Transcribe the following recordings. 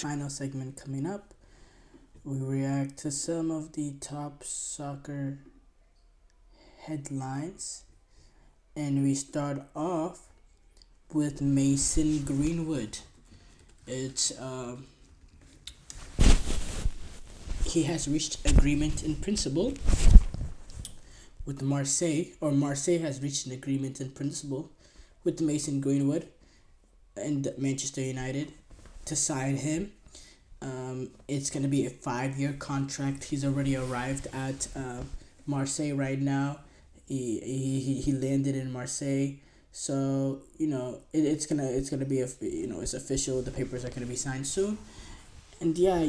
final segment coming up. We react to some of the top soccer headlines, and we start off with Mason Greenwood. It's He has reached agreement in principle with Marseille, or Marseille has reached an agreement in principle with Mason Greenwood and Manchester United to sign him. It's going to be a 5-year contract. He's already arrived at Marseille right now. He landed in Marseille, so it's gonna be it's official. The papers are gonna be signed soon, and yeah,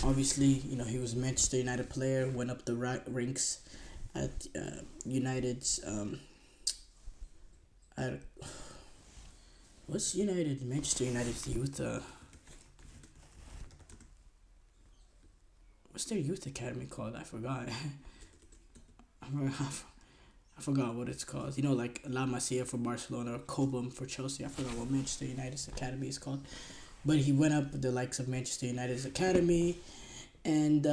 obviously, he was a Manchester United player, went up the ranks at United's at what's Manchester United's youth what's their youth academy called? I forgot. I forgot what it's called. Like La Masia for Barcelona or Cobham for Chelsea. I forgot what Manchester United's academy is called. But he went up the likes of Manchester United's academy, and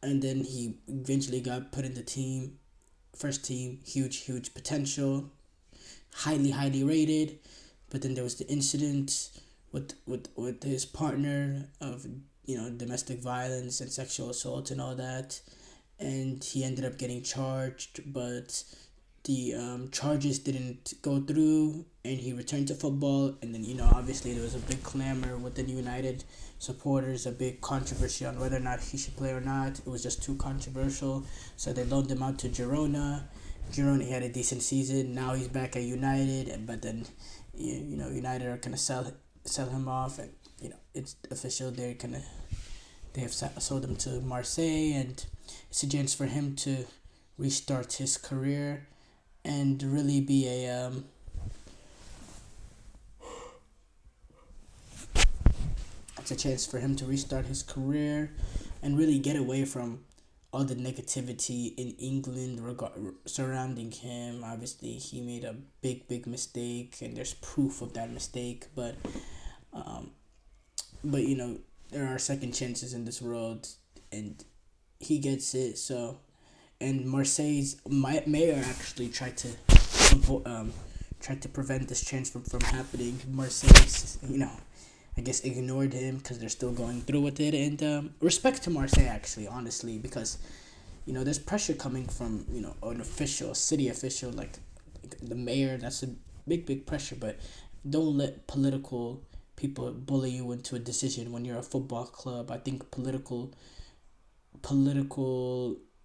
then he eventually got put in the team, first team, huge potential, highly rated. But then there was the incident with his partner of domestic violence and sexual assault and all that, and he ended up getting charged, but the charges didn't go through, and he returned to football. And then obviously there was a big clamor within United supporters, a big controversy on whether or not he should play or not. It was just too controversial, so they loaned him out to Girona. He had a decent season. Now he's back at United, but then United are gonna sell him off, and it's official. They have sold him to Marseille, and it's a chance for him to restart his career and really be it's a chance for him to restart his career and really get away from all the negativity in England surrounding him. Obviously, he made a big mistake, and there's proof of that mistake. But there are second chances in this world, and he gets it. So, and Marseille's mayor actually tried to prevent this chance from happening. Marseille's, I guess, ignored him because they're still going through with it. And respect to Marseille, actually, honestly, because there's pressure coming from an official, city official like the mayor. That's a big pressure, but don't let political people bully you into a decision when you're a football club. I think political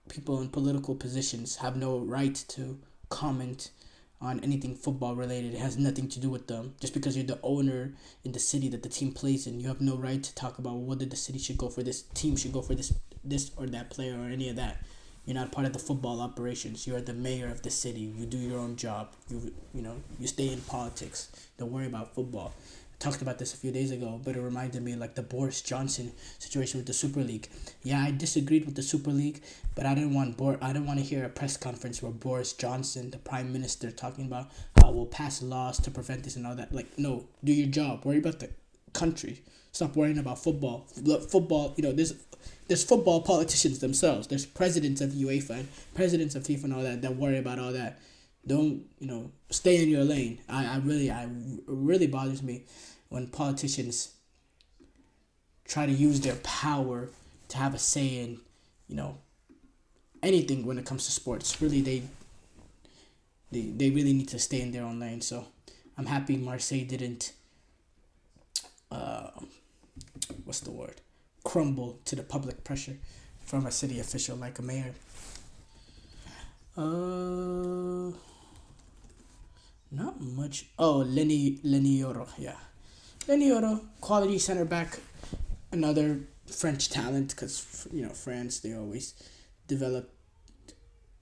people in political positions have no right to comment on anything football related. It has nothing to do with them. Just because you're the owner in the city that the team plays in, you have no right to talk about whether the city should go for this, team should go for this or that player or any of that. You're not part of the football operations. You are the mayor of the city. You do your own job. You stay in politics. Don't worry about football. I talked about this a few days ago, but it reminded me like the Boris Johnson situation with the Super League. Yeah, I disagreed with the Super League, but I didn't want to hear a press conference where Boris Johnson, the Prime Minister, talking about how we'll pass laws to prevent this and all that. Like, no, do your job. Worry about the country. Stop worrying about football. Football, there's football politicians themselves. There's presidents of UEFA and presidents of FIFA and all that worry about all that. Don't, stay in your lane. I really bothers me when politicians try to use their power to have a say in, anything when it comes to sports. Really, they really need to stay in their own lane. So I'm happy Marseille didn't, crumble to the public pressure from a city official like a mayor. Not much. Oh, Lenny Yoro, yeah. Lenny Yoro, quality center back, another French talent, because France, they always develop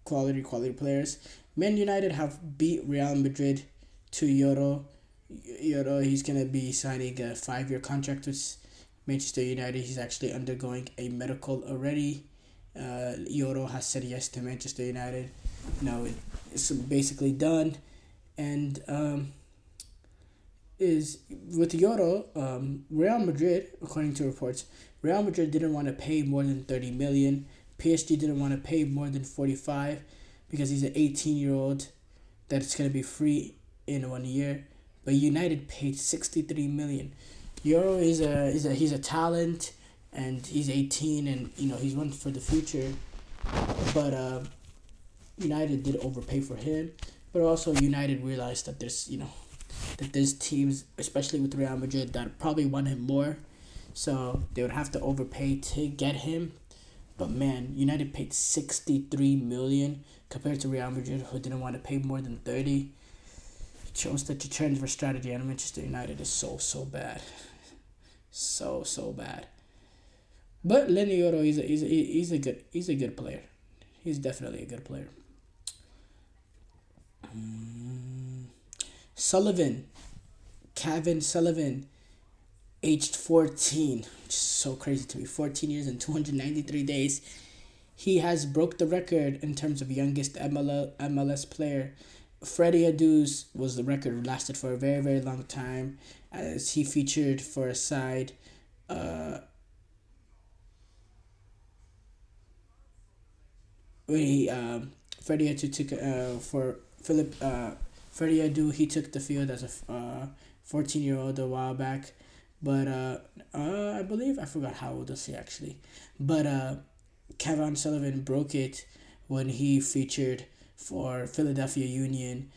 quality players. Man United have beat Real Madrid to Yoro. He's gonna be signing a 5-year contract with Manchester United. He's actually undergoing a medical already. Yoro has said yes to Manchester United. It's basically done. And is with Euro, Real Madrid, according to reports, Real Madrid didn't want to pay more than 30 million. PSG didn't want to pay more than 45 because he's an 18-year-old that's going to be free in 1 year. But United paid 63 million. Euro he's a talent, and he's 18, and he's one for the future. But United did overpay for him. But also United realized that there's teams, especially with Real Madrid, that probably want him more. So they would have to overpay to get him. But man, United paid 63 million compared to Real Madrid, who didn't want to pay more than 30. It shows that the transfer strategy at Manchester United is so bad. So bad. But Lenny Yoro, he's a good player. He's definitely a good player. Sullivan, Kevin Sullivan, aged 14, which is so crazy to me. 14 years and 293 days. He has broke the record in terms of youngest MLS player. Freddie Adu's was the record, lasted for a very, very long time, as he featured for a side. When Freddie Adu took for Philip Freddie Adu, he took the field as a 14-year-old a while back, but I believe I forgot how old is he actually, but Kevin Sullivan broke it when he featured for Philadelphia Union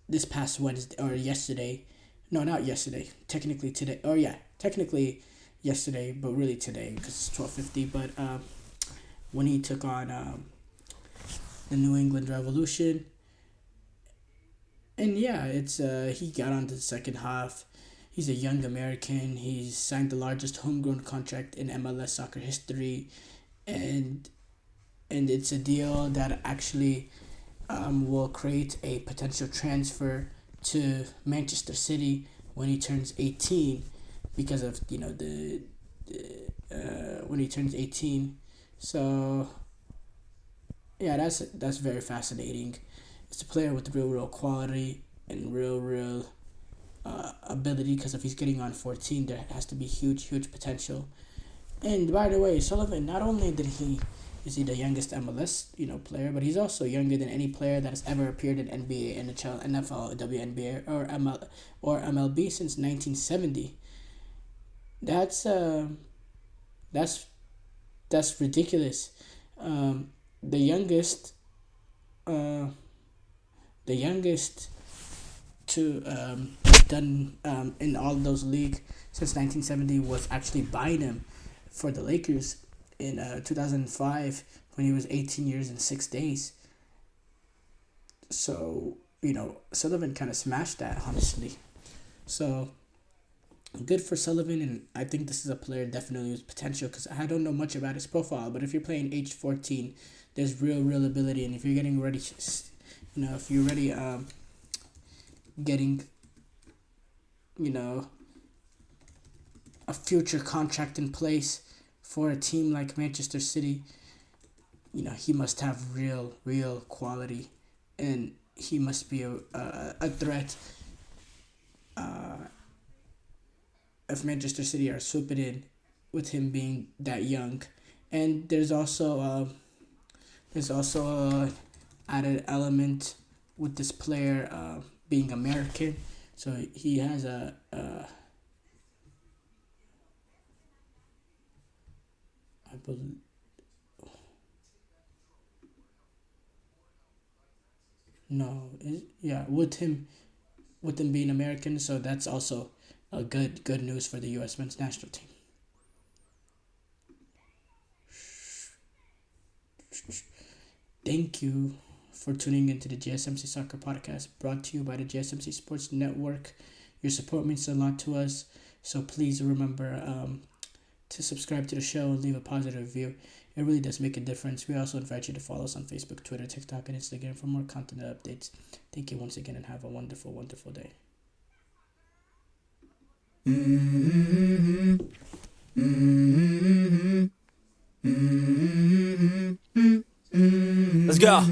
this past Wednesday or yesterday. No, not yesterday. Technically today. Oh yeah, technically yesterday, but really today because it's 12:50. But when he took on the New England Revolution, and yeah, it's he got on to the second half. He's a young American. He's signed the largest homegrown contract in MLS soccer history, and it's a deal that actually will create a potential transfer to Manchester City when he turns 18, because of when he turns 18. So yeah, that's very fascinating. It's a player with real quality and real ability, because if he's getting on 14, there has to be huge potential. And by the way, Sullivan, not only is he the youngest MLS player, but he's also younger than any player that has ever appeared in NBA, NHL, NFL, WNBA, or MLB since 1970. That's ridiculous. The youngest to done in all of those league since 1970 was actually Bynum for the Lakers in 2005 when he was 18 years and 6 days. So Sullivan kind of smashed that, honestly. So good for Sullivan, and I think this is a player definitely with potential, because I don't know much about his profile, but if you're playing age 14, there's real ability, and if you're getting ready, if you're ready getting a future contract in place for a team like Manchester City, he must have real quality, and he must be a threat. If Manchester City are swooping in with him being that young. And there's also a added element with this player being American. So he has I believe, no, with him being American, so that's also a good news for the U.S. men's national team. Thank you for tuning into the GSMC Soccer Podcast, brought to you by the GSMC Sports Network. Your support means a lot to us, so please remember to subscribe to the show and leave a positive review. It really does make a difference. We also invite you to follow us on Facebook, Twitter, TikTok, and Instagram for more content and updates. Thank you once again, and have a wonderful day. Let's go.